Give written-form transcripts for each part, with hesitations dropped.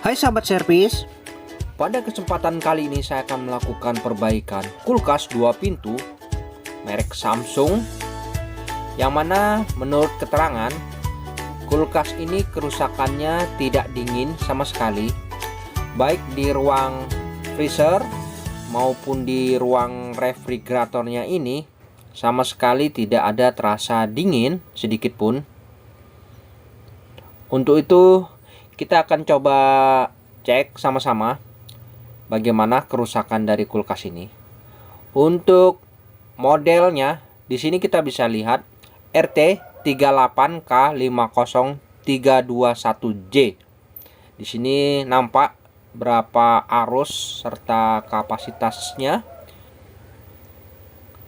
Hai sahabat servis. Pada kesempatan kali ini saya akan melakukan perbaikan kulkas 2 pintu merek Samsung, yang mana menurut keterangan kulkas ini kerusakannya tidak dingin sama sekali, baik di ruang freezer maupun di ruang refrigeratornya ini sama sekali tidak ada terasa dingin sedikit pun. Untuk itu kita akan coba cek sama-sama bagaimana kerusakan dari kulkas ini. Untuk modelnya di sini kita bisa lihat RT38K50321J. Di sini nampak berapa arus serta kapasitasnya.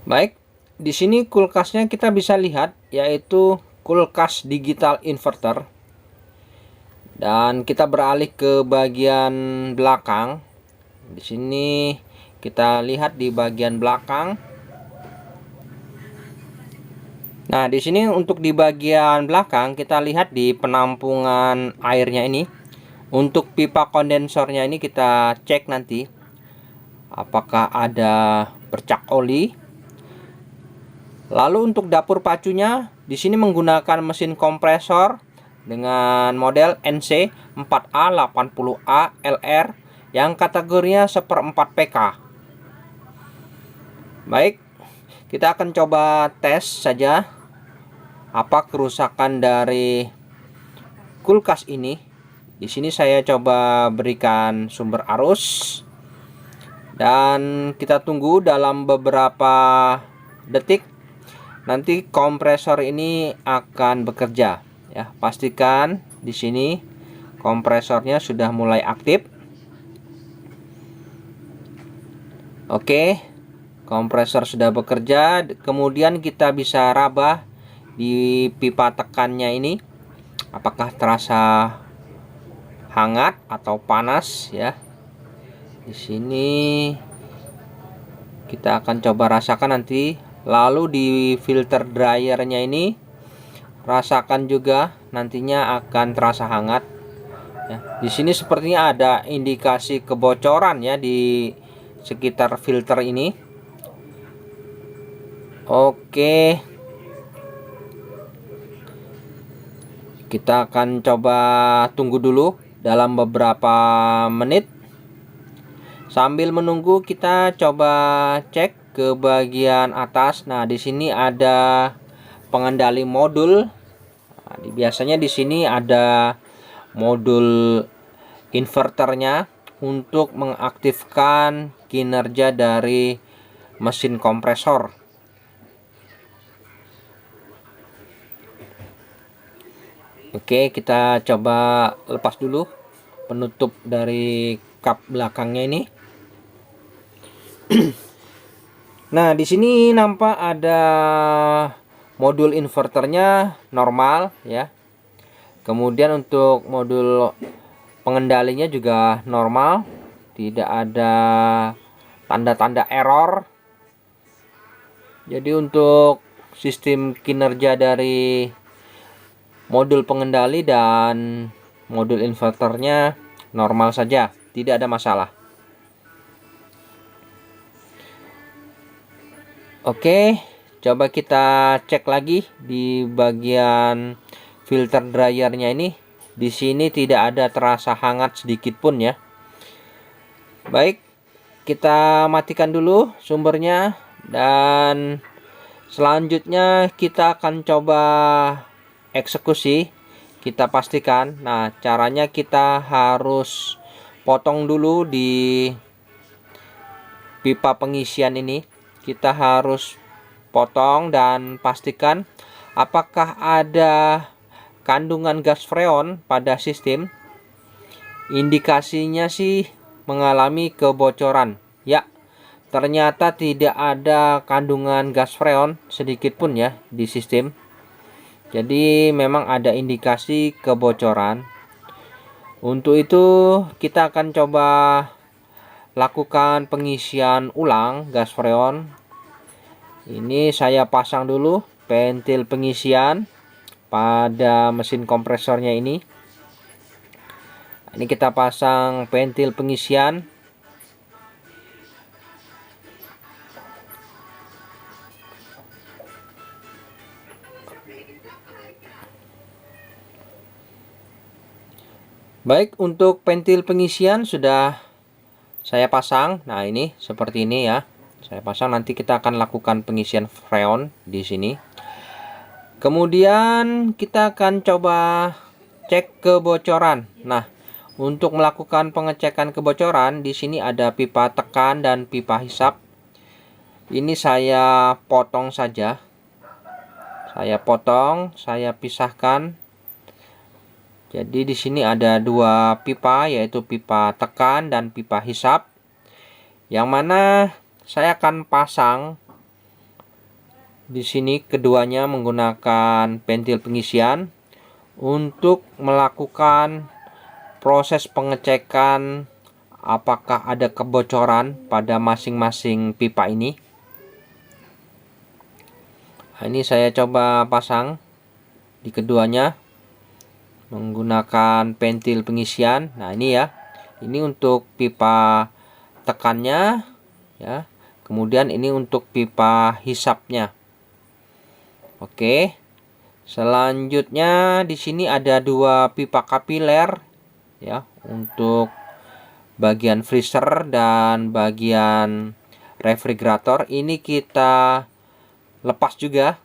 Baik, di sini kulkasnya kita bisa lihat yaitu kulkas digital inverter. Dan kita beralih ke bagian belakang. Di sini kita lihat di bagian belakang. Nah, di sini untuk di bagian belakang kita lihat di penampungan airnya ini. Untuk pipa kondensornya ini kita cek nanti apakah ada bercak oli. Lalu untuk dapur pacunya di sini menggunakan mesin kompresor dengan model NC4A80A LR yang kategorinya 1/4 PK. Baik, kita akan coba tes saja apa kerusakan dari kulkas ini. Di sini saya coba berikan sumber arus dan kita tunggu dalam beberapa detik nanti kompresor ini akan bekerja. Ya, pastikan di sini kompresornya sudah mulai aktif. Oke, kompresor sudah bekerja. Kemudian kita bisa raba di pipa tekannya ini, apakah terasa hangat atau panas ya. Di sini kita akan coba rasakan nanti. Lalu di filter dryernya ini rasakan juga, nantinya akan terasa hangat. Ya, di sini sepertinya ada indikasi kebocoran ya di sekitar filter ini. Oke, kita akan coba tunggu dulu dalam beberapa menit. Sambil menunggu kita coba cek ke bagian atas. Nah, di sini ada pengendali modul. Nah, biasanya di sini ada modul inverternya untuk mengaktifkan kinerja dari mesin kompresor. Oke, kita coba lepas dulu penutup dari kap belakangnya ini. Nah, di sini nampak ada modul inverternya normal ya. Kemudian untuk modul pengendalinya juga normal, tidak ada tanda-tanda error. Jadi untuk sistem kinerja dari modul pengendali dan modul inverternya normal saja, tidak ada masalah. Oke, coba kita cek lagi di bagian filter dryernya ini. Di sini tidak ada terasa hangat sedikit pun ya. Baik, kita matikan dulu sumbernya dan selanjutnya kita akan coba eksekusi. Kita pastikan. Nah, caranya kita harus potong dulu di pipa pengisian ini. Kita harus potong dan pastikan apakah ada kandungan gas freon pada sistem. Indikasinya sih mengalami kebocoran. Ya, ternyata tidak ada kandungan gas freon sedikit pun ya di sistem. Jadi memang ada indikasi kebocoran. Untuk itu kita akan coba lakukan pengisian ulang gas freon. Ini saya pasang dulu pentil pengisian pada mesin kompresornya ini. Ini kita pasang pentil pengisian. Baik, untuk pentil pengisian sudah saya pasang. Nah, ini seperti ini ya. Saya pasang, nanti kita akan lakukan pengisian freon di sini. Kemudian kita akan coba cek kebocoran. Nah, untuk melakukan pengecekan kebocoran, di sini ada pipa tekan dan pipa hisap. Ini saya potong saja. Saya potong, saya pisahkan. Jadi di sini ada dua pipa, yaitu pipa tekan dan pipa hisap, yang mana saya akan pasang di sini keduanya menggunakan pentil pengisian untuk melakukan proses pengecekan apakah ada kebocoran pada masing-masing pipa ini. Nah, ini saya coba pasang di keduanya menggunakan pentil pengisian. Nah, ini ya. Ini untuk pipa tekannya ya. Kemudian ini untuk pipa hisapnya. Oke. Selanjutnya di sini ada dua pipa kapiler ya, untuk bagian freezer dan bagian refrigerator. Ini kita lepas juga.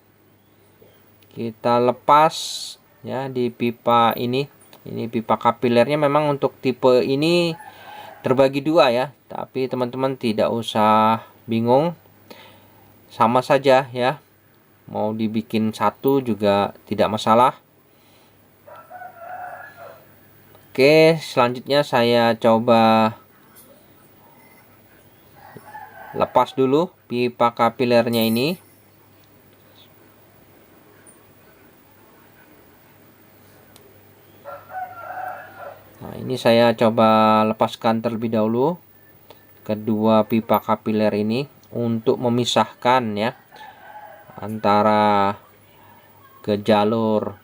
Kita lepas ya di pipa ini. Ini pipa kapilernya memang untuk tipe ini terbagi dua ya, tapi teman-teman tidak usah bingung, sama saja ya, mau dibikin satu juga tidak masalah. Oke, selanjutnya saya coba lepas dulu pipa kapilernya ini. Nah, ini saya coba lepaskan terlebih dahulu kedua pipa kapiler ini untuk memisahkan ya antara ke jalur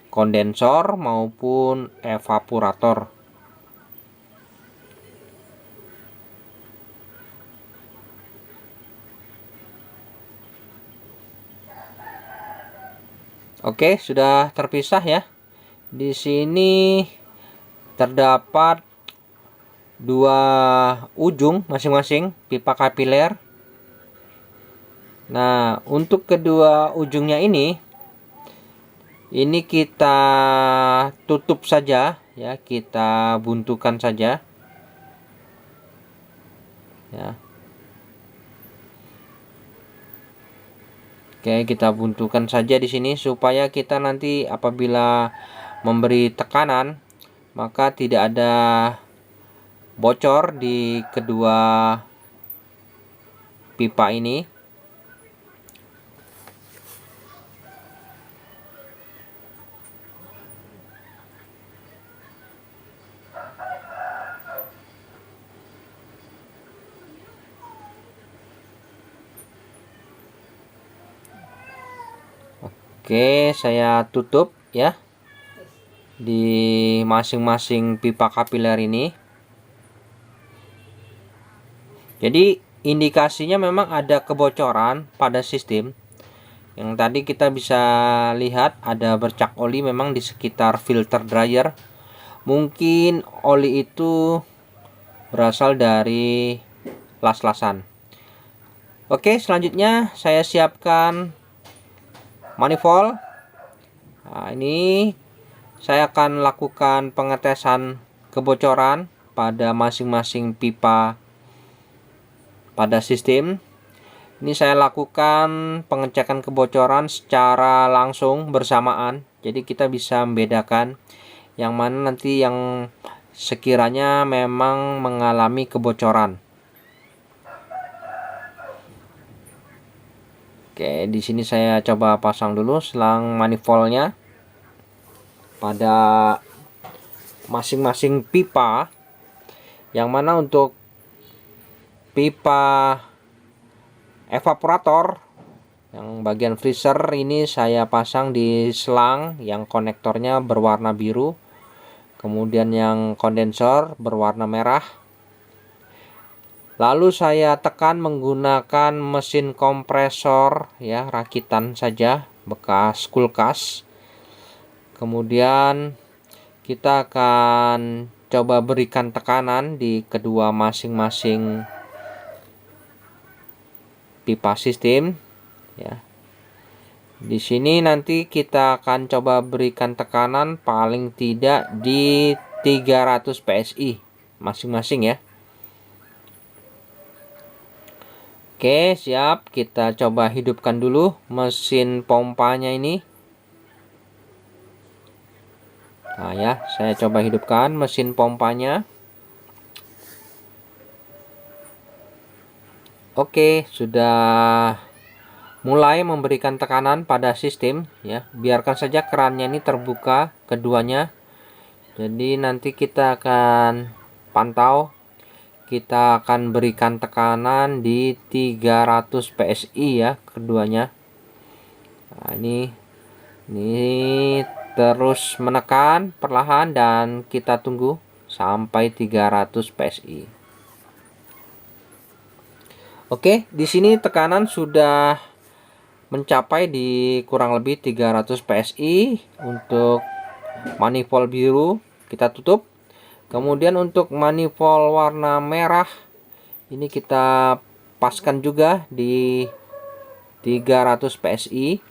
kondensor maupun evaporator. Oke, sudah terpisah ya. Di sini terdapat dua ujung masing-masing pipa kapiler. Nah, untuk kedua ujungnya ini kita tutup saja ya, kita buntukan saja ya. Oke, kita buntukan saja di sini supaya kita nanti apabila memberi tekanan maka tidak ada bocor di kedua pipa ini. Oke, saya tutup ya di masing-masing pipa kapiler ini. Jadi indikasinya memang ada kebocoran pada sistem. Yang tadi kita bisa lihat ada bercak oli memang di sekitar filter dryer. Mungkin oli itu berasal dari las-lasan. Oke, selanjutnya saya siapkan manifold. Nah, ini saya akan lakukan pengetesan kebocoran pada masing-masing pipa pada sistem. Ini saya lakukan pengecekan kebocoran secara langsung bersamaan. Jadi kita bisa membedakan yang mana nanti yang sekiranya memang mengalami kebocoran. Oke, di sini saya coba pasang dulu selang manifoldnya pada masing-masing pipa. Yang mana untuk pipa evaporator yang bagian freezer ini saya pasang di selang yang konektornya berwarna biru. kemudian yang kondensor berwarna merah. Lalu saya tekan menggunakan mesin kompresor ya, rakitan saja bekas kulkas. Kemudian kita akan coba berikan tekanan di kedua masing-masing pipa sistem ya. Di sini nanti kita akan coba berikan tekanan paling tidak di 300 PSI masing-masing ya. Oke, siap. Kita coba hidupkan dulu mesin pompanya ini. Nah ya, saya coba hidupkan mesin pompanya. Oke, sudah mulai memberikan tekanan pada sistem ya. Biarkan saja kerannya ini terbuka keduanya. Jadi nanti kita akan pantau, kita akan berikan tekanan di 300 PSI ya keduanya. Nah, ini terus menekan perlahan dan kita tunggu sampai 300 PSI. Oke, di sini tekanan sudah mencapai di kurang lebih 300 PSI untuk manifold biru. Kita tutup. Kemudian untuk manifold warna merah ini kita paskan juga di 300 PSI.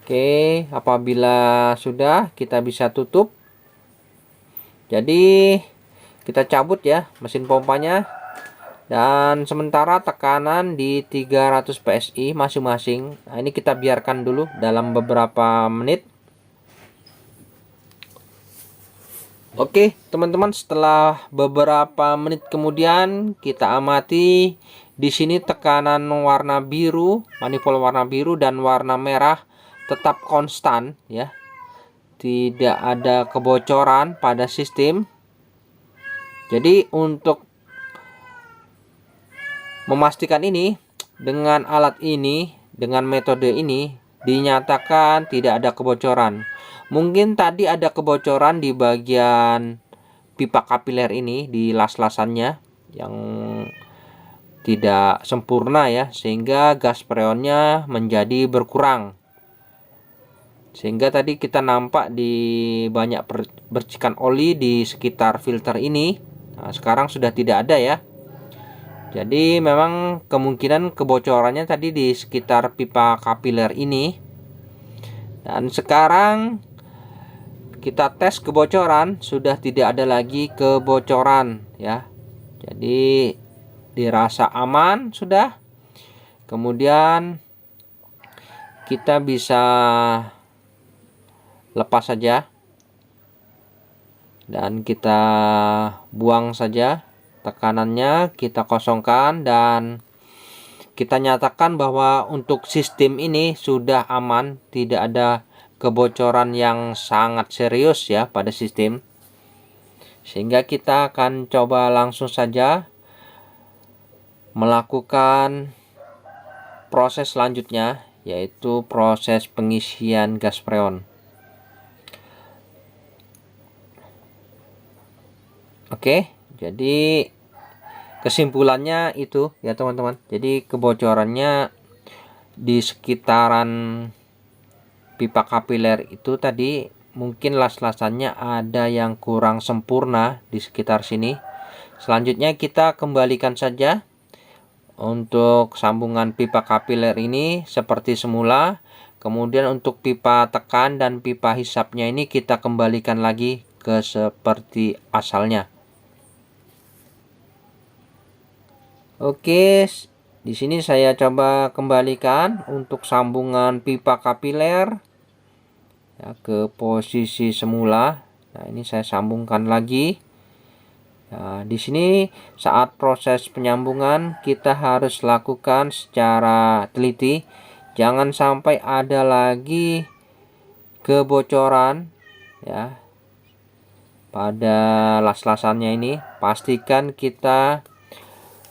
Oke, apabila sudah kita bisa tutup. Jadi kita cabut ya mesin pompanya. Dan sementara tekanan di 300 PSI masing-masing. Nah, ini kita biarkan dulu dalam beberapa menit. Oke, teman-teman, setelah beberapa menit kemudian kita amati di sini tekanan warna biru, manifold warna biru dan warna merah tetap konstan ya. Tidak ada kebocoran pada sistem. Jadi untuk memastikan ini dengan alat ini, dengan metode ini dinyatakan tidak ada kebocoran. Mungkin tadi ada kebocoran di bagian pipa kapiler ini, di las-lasannya yang tidak sempurna ya, sehingga gas freonnya menjadi berkurang. Sehingga tadi kita nampak di banyak percikan oli di sekitar filter ini. Nah, sekarang sudah tidak ada ya. Jadi memang kemungkinan kebocorannya tadi di sekitar pipa kapiler ini. Dan sekarang kita tes kebocoran, sudah tidak ada lagi kebocoran ya. Jadi dirasa aman sudah. Kemudian kita bisa lepas saja dan kita buang saja tekanannya, kita kosongkan dan kita nyatakan bahwa untuk sistem ini sudah aman, tidak ada kebocoran yang sangat serius ya pada sistem. Sehingga kita akan coba langsung saja melakukan proses selanjutnya, yaitu proses pengisian gas freon. Oke, jadi kesimpulannya itu ya teman-teman. Jadi kebocorannya di sekitaran pipa kapiler itu tadi mungkin las-lasannya ada yang kurang sempurna di sekitar sini. Selanjutnya kita kembalikan saja untuk sambungan pipa kapiler ini seperti semula. Kemudian untuk pipa tekan dan pipa hisapnya ini kita kembalikan lagi ke seperti asalnya. Oke, di sini saya coba kembalikan untuk sambungan pipa kapiler ya, ke posisi semula. Nah, ini saya sambungkan lagi. Nah, di sini saat proses penyambungan kita harus lakukan secara teliti. Jangan sampai ada lagi kebocoran ya pada las-lasannya ini. Pastikan kita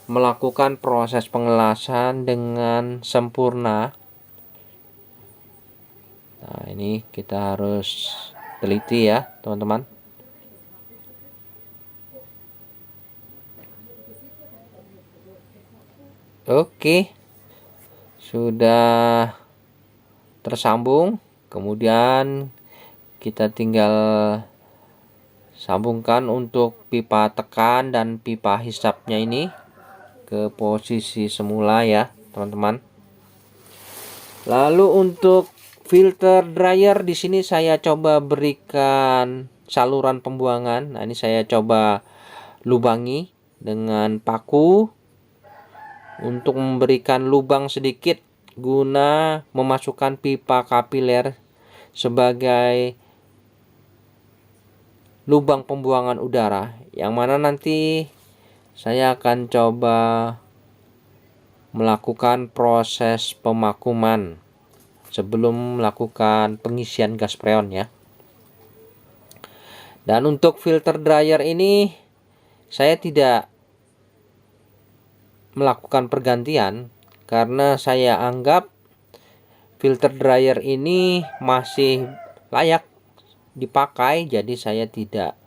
melakukan proses pengelasan dengan sempurna. Nah, ini kita harus teliti ya teman-teman. Oke, sudah tersambung. Kemudian kita tinggal sambungkan untuk pipa tekan dan pipa hisapnya ini ke posisi semula ya teman-teman. Lalu untuk filter dryer di sini saya coba berikan saluran pembuangan. Nah, ini saya coba lubangi dengan paku untuk memberikan lubang sedikit guna memasukkan pipa kapiler sebagai lubang pembuangan udara, yang mana nanti saya akan coba melakukan proses pemakuman sebelum melakukan pengisian gas freon ya. Dan untuk filter dryer ini saya tidak melakukan pergantian karena saya anggap filter dryer ini masih layak dipakai, jadi saya tidak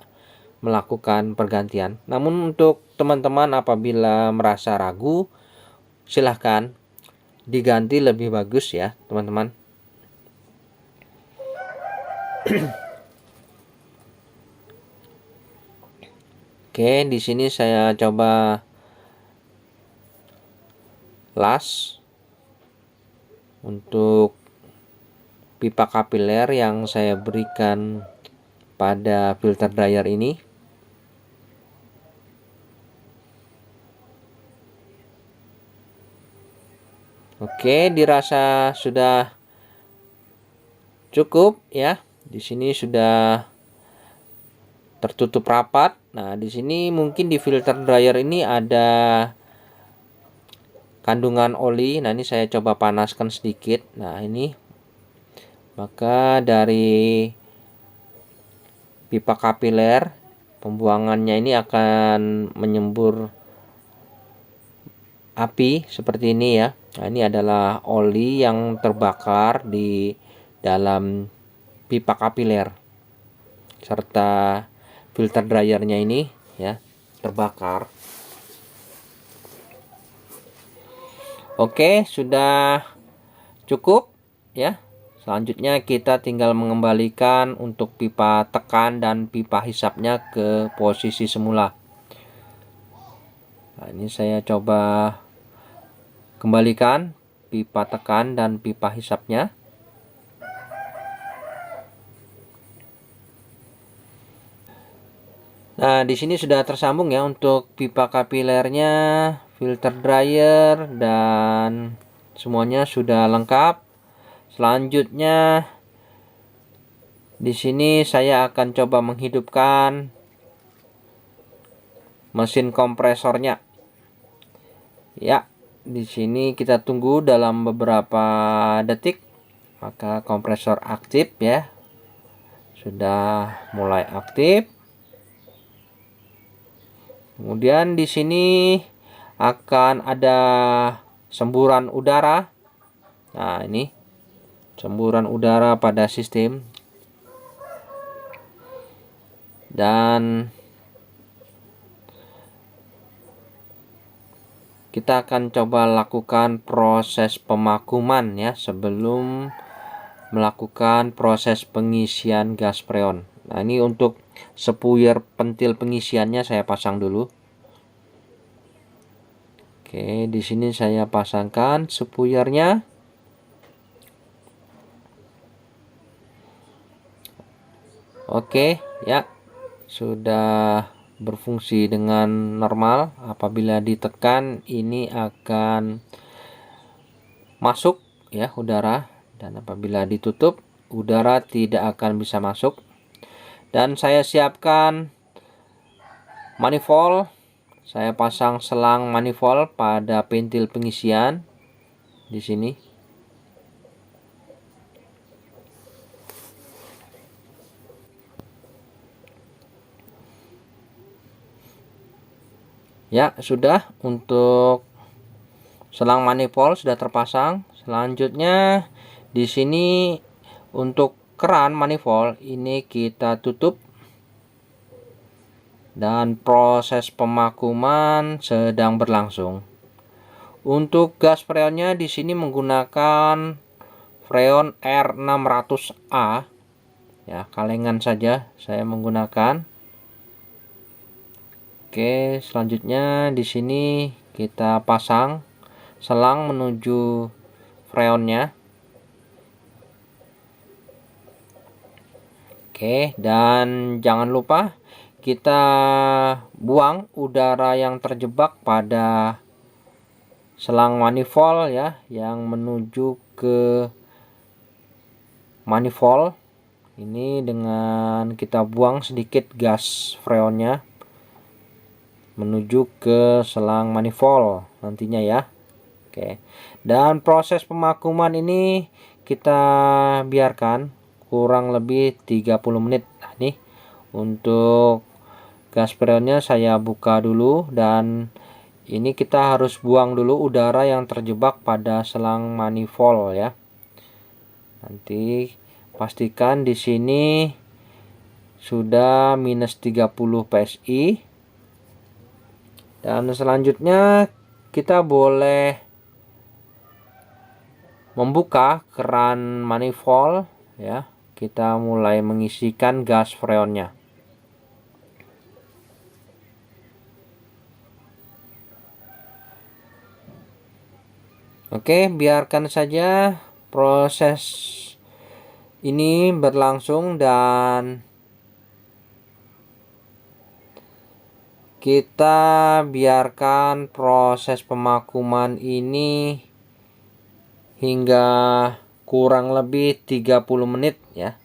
melakukan pergantian. Namun untuk teman-teman apabila merasa ragu, silahkan diganti lebih bagus ya teman-teman. Oke, di sini saya coba las untuk pipa kapiler yang saya berikan pada filter dryer ini. Oke, dirasa sudah cukup ya. Di sini sudah tertutup rapat. Nah, di sini mungkin di filter dryer ini ada kandungan oli. Nah, ini saya coba panaskan sedikit. Nah, ini maka dari pipa kapiler pembuangannya ini akan menyembur api seperti ini ya. Nah, ini adalah oli yang terbakar di dalam pipa kapiler serta filter dryernya ini ya terbakar. Oke, sudah cukup ya. Selanjutnya kita tinggal mengembalikan untuk pipa tekan dan pipa hisapnya ke posisi semula. Nah, ini saya coba kembalikan pipa tekan dan pipa hisapnya. Nah, di sini sudah tersambung ya untuk pipa kapilernya, filter dryer, dan semuanya sudah lengkap. Selanjutnya di sini saya akan coba menghidupkan mesin kompresornya. Ya, di sini kita tunggu dalam beberapa detik, maka kompresor aktif ya. Sudah mulai aktif. Kemudian di sini akan ada semburan udara. Nah, ini semburan udara pada sistem. Dan kita akan coba lakukan proses pemakuman ya sebelum melakukan proses pengisian gas freon. Nah, ini untuk sepuyer pentil pengisiannya saya pasang dulu. Oke, di sini saya pasangkan sepuyernya. Oke, ya. Sudah berfungsi dengan normal. Apabila ditekan ini akan masuk ya udara, dan apabila ditutup udara tidak akan bisa masuk. Dan saya siapkan manifold. Saya pasang selang manifold pada pentil pengisian di sini. Ya, sudah untuk selang manifold sudah terpasang. Selanjutnya di sini untuk keran manifold ini kita tutup dan proses pemakuman sedang berlangsung. Untuk gas freonnya di sini menggunakan freon R600A ya, kalengan saja saya menggunakan. Oke, selanjutnya di sini kita pasang selang menuju freonnya. Oke, dan jangan lupa kita buang udara yang terjebak pada selang manifold ya, yang menuju ke manifold. Ini dengan kita buang sedikit gas freonnya menuju ke selang manifold nantinya ya. Oke. Dan proses pemakuman ini kita biarkan kurang lebih 30 menit. Nah, nih untuk gas freonnya saya buka dulu, dan ini kita harus buang dulu udara yang terjebak pada selang manifold ya. Nanti pastikan di sini sudah minus 30 PSI. Dan selanjutnya kita boleh membuka keran manifold ya. Kita mulai mengisikan gas freonnya. Oke, biarkan saja proses ini berlangsung dan kita biarkan proses pemakuman ini hingga kurang lebih 30 menit ya.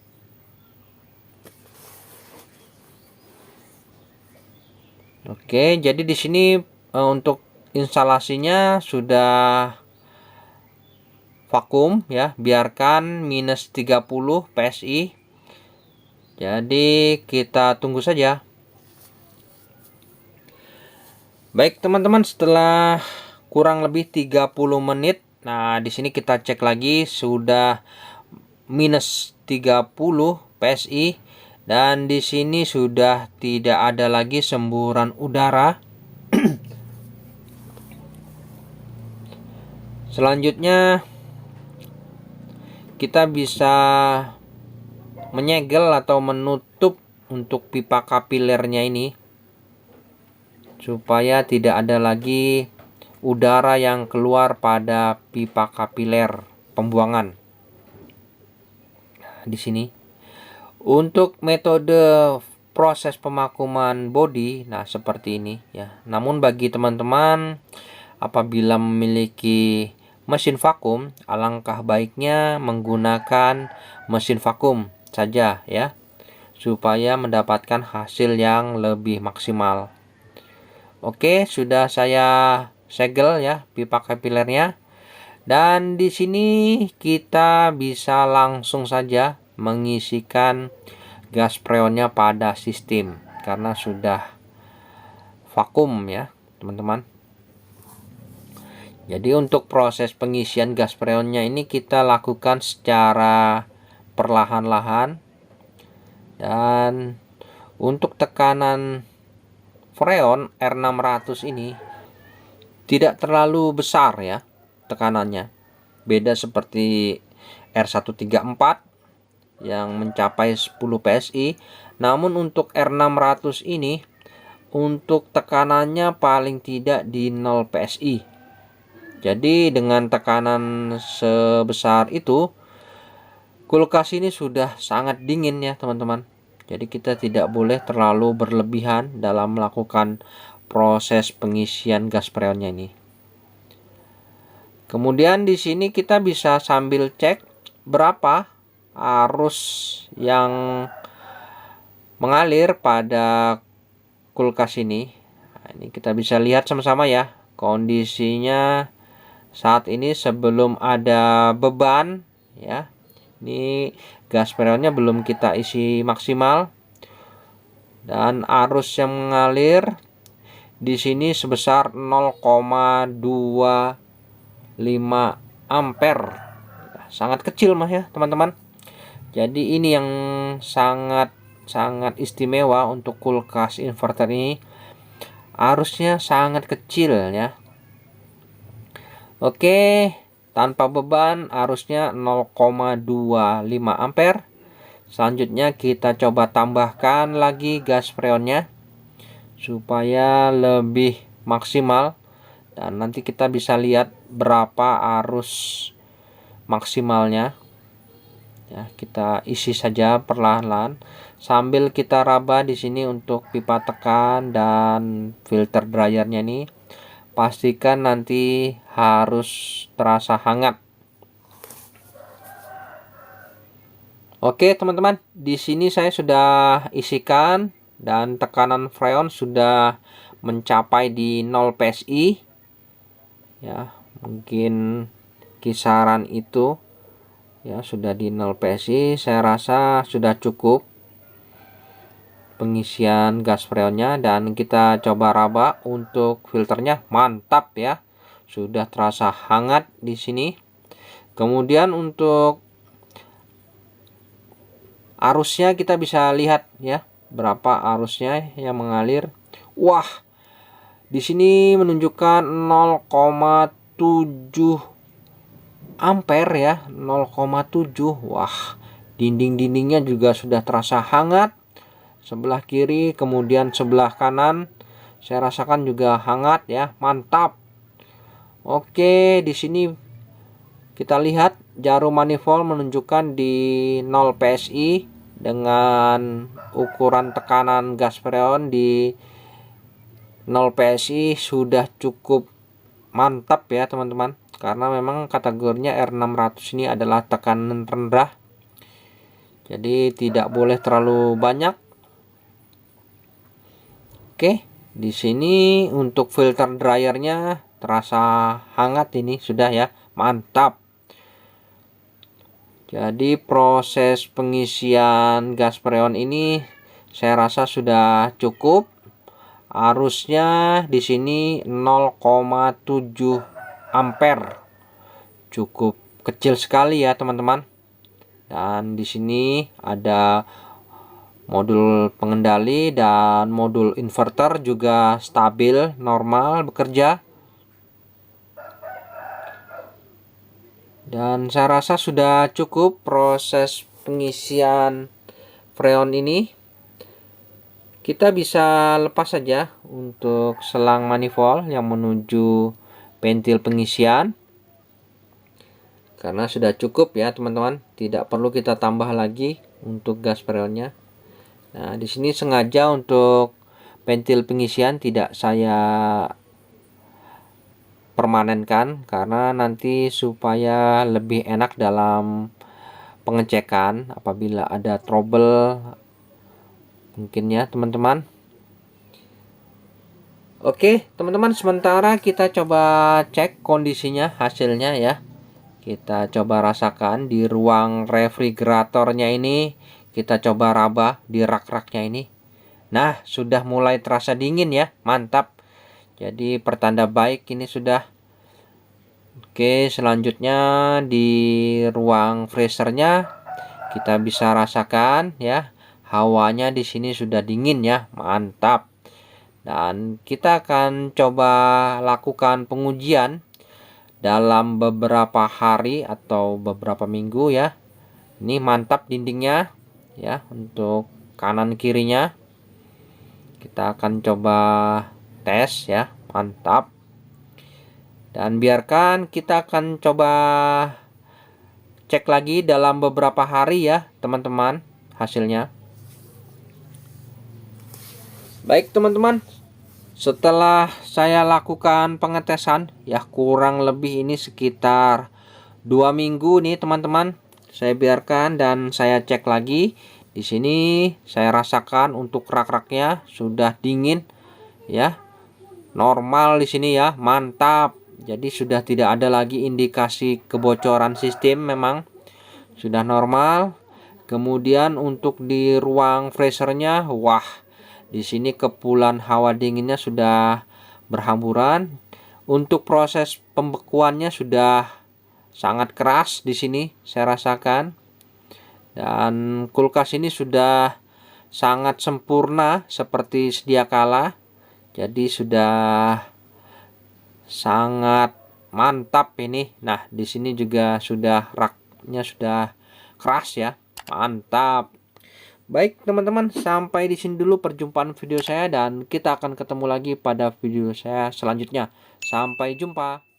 Oke, jadi di sini untuk instalasinya sudah vakum ya, biarkan minus 30 PSI. Jadi kita tunggu saja. Baik teman-teman, setelah kurang lebih 30 menit, nah di sini kita cek lagi sudah minus 30 PSI, dan di sini sudah tidak ada lagi semburan udara. Selanjutnya kita bisa menyegel atau menutup untuk pipa kapilernya ini supaya tidak ada lagi udara yang keluar pada pipa kapiler pembuangan. Nah, di sini untuk metode proses pemakuman bodi, nah seperti ini ya. Namun bagi teman-teman apabila memiliki mesin vakum, alangkah baiknya menggunakan mesin vakum saja ya, supaya mendapatkan hasil yang lebih maksimal. Oke, sudah saya segel ya pipa kapilernya. Dan di sini kita bisa langsung saja mengisikan gas freonnya pada sistem karena sudah vakum ya, teman-teman. Jadi untuk proses pengisian gas freonnya ini kita lakukan secara perlahan-lahan, dan untuk tekanan freon R600 ini tidak terlalu besar ya tekanannya. Beda seperti R134 yang mencapai 10 PSI. Namun untuk R600 ini untuk tekanannya paling tidak di 0 PSI. Jadi dengan tekanan sebesar itu, kulkas ini sudah sangat dingin ya teman-teman. Jadi kita tidak boleh terlalu berlebihan dalam melakukan proses pengisian gas freonnya ini. Kemudian di sini kita bisa sambil cek berapa arus yang mengalir pada kulkas ini. Nah, ini kita bisa lihat sama-sama ya kondisinya saat ini sebelum ada beban ya. Ini gas freonnya belum kita isi maksimal, dan arus yang mengalir di sini sebesar 0,25 ampere. Sangat kecil mah ya teman-teman. Jadi ini yang sangat istimewa untuk kulkas inverter ini, arusnya sangat kecil ya. Oke, tanpa beban, arusnya 0,25 ampere. Selanjutnya kita coba tambahkan lagi gas freonnya supaya lebih maksimal, dan nanti kita bisa lihat berapa arus maksimalnya. Ya, kita isi saja perlahan-lahan sambil kita raba di sini untuk pipa tekan dan filter dryernya ini. Pastikan nanti harus terasa hangat. Oke, teman-teman, di sini saya sudah isikan dan tekanan freon sudah mencapai di 0 PSI. Ya, mungkin kisaran itu. Ya, sudah di 0 PSI, saya rasa sudah cukup pengisian gas freonnya, dan kita coba raba untuk filternya. Mantap ya, sudah terasa hangat di sini. Kemudian untuk arusnya kita bisa lihat ya, berapa arusnya yang mengalir. Wah, di sini menunjukkan 0,7 ampere ya, 0,7. Wah, dinding-dindingnya juga sudah terasa hangat. Sebelah kiri kemudian sebelah kanan saya rasakan juga hangat ya, mantap. Oke, di sini kita lihat jarum manifold menunjukkan di 0 PSI dengan ukuran tekanan gas freon di 0 PSI sudah cukup mantap ya teman-teman, karena memang kategorinya R600 ini adalah tekanan rendah, jadi tidak boleh terlalu banyak. Oke, di sini untuk filter dryernya terasa hangat ini sudah ya, mantap. Jadi proses pengisian gas freon ini saya rasa sudah cukup. Arusnya di sini 0,7 ampere. Cukup kecil sekali ya, teman-teman. Dan di sini ada modul pengendali dan modul inverter juga stabil, normal bekerja. Dan saya rasa sudah cukup proses pengisian freon ini. Kita bisa lepas saja untuk selang manifold yang menuju ventil pengisian, karena sudah cukup ya teman-teman, tidak perlu kita tambah lagi untuk gas freonnya. Nah, di sini sengaja untuk ventil pengisian tidak saya permanenkan, karena nanti supaya lebih enak dalam pengecekan apabila ada trouble mungkin ya teman-teman. Oke teman-teman, sementara kita coba cek kondisinya, hasilnya ya. Kita coba rasakan di ruang refrigeratornya ini. Kita coba raba di rak-raknya ini. Nah, sudah mulai terasa dingin ya, mantap. Jadi pertanda baik ini sudah. Oke, selanjutnya di ruang freezernya kita bisa rasakan ya, hawanya di sini sudah dingin ya, mantap. Dan kita akan coba lakukan pengujian dalam beberapa hari atau beberapa minggu ya. Ini mantap dindingnya ya, untuk kanan kirinya. Kita akan coba tes ya, mantap. Dan biarkan kita akan coba cek lagi dalam beberapa hari ya teman-teman hasilnya. Baik teman-teman, setelah saya lakukan pengetesan ya, kurang lebih ini sekitar 2 minggu nih teman-teman, saya biarkan dan saya cek lagi. Di sini saya rasakan untuk rak-raknya sudah dingin ya, normal di sini ya, mantap. Jadi sudah tidak ada lagi indikasi kebocoran sistem, memang sudah normal. Kemudian untuk di ruang freezernya, wah, di sini kepulan hawa dinginnya sudah berhamburan. Untuk proses pembekuannya sudah sangat keras di sini saya rasakan. Dan kulkas ini sudah sangat sempurna seperti sedia kala. Jadi sudah sangat mantap ini. Nah, di sini juga sudah raknya sudah keras ya. Mantap. Baik teman-teman, sampai di sini dulu perjumpaan video saya dan kita akan ketemu lagi pada video saya selanjutnya. Sampai jumpa.